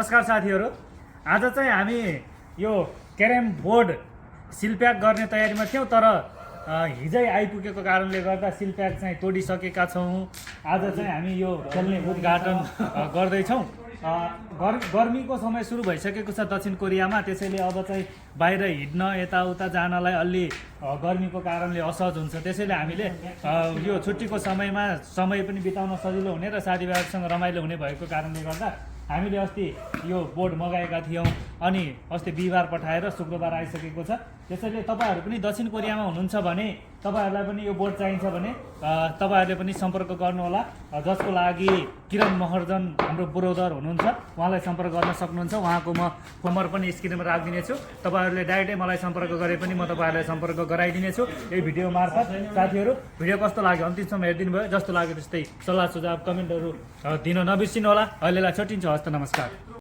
नमस्कार साथीहरू, आज चाहिँ हामी यो क्यारम बोर्ड सिलप्याक गर्ने तयारीमा थियौँ, तर हिजै आइपुगेको कारणले गर्दा सिलप्याक चाहिँ तोडिसकेका छौँ। आज चाहिँ हामी यो खेल्ने उद्घाटन गर्दैछौँ। गर्मीको समय सुरु भइसकेको छ दक्षिण कोरियामा, त्यसैले अब चाहिँ बाहिर हिँड्न यताउता जानलाई अलि गर्मीको कारणले असहज हुन्छ। त्यसैले हामीले यो छुट्टीको समयमा समय पनि बिताउन सजिलो हुने र साथीभाइहरूसँग रमाइलो हुने भएको कारणले गर्दा हामीले अस्ति यो बोर्ड मगाएका थियौँ अनि अस्ति बिहिबार पठाएर शुक्रबार आइसकेको छ। त्यसैले तपाईँहरू पनि दक्षिण कोरियामा हुनुहुन्छ भने तपाईँहरूलाई पनि यो बोर्ड चाहिन्छ भने तपाईँहरूले पनि सम्पर्क गर्नुहोला। जसको लागि किरण महर्जन हाम्रो ब्रोदर हुनुहुन्छ, उहाँलाई सम्पर्क गर्न सक्नुहुन्छ। उहाँको म फोन नम्बर पनि स्क्रिनमा राखिदिनेछु। तपाईँहरूले डाइरेक्टै मलाई सम्पर्क गरे पनि म तपाईँहरूलाई सम्पर्क गराइदिनेछु यही भिडियो मार्फत। साथीहरू, भिडियो कस्तो लाग्यो अन्तिमसम्म हेरिदिनु भयो। जस्तो लाग्यो त्यस्तै सल्लाह सुझाव कमेन्टहरू दिन नबिर्सिनु होला। अहिलेलाई छुट्टिन्छु। हस्त नमस्कार।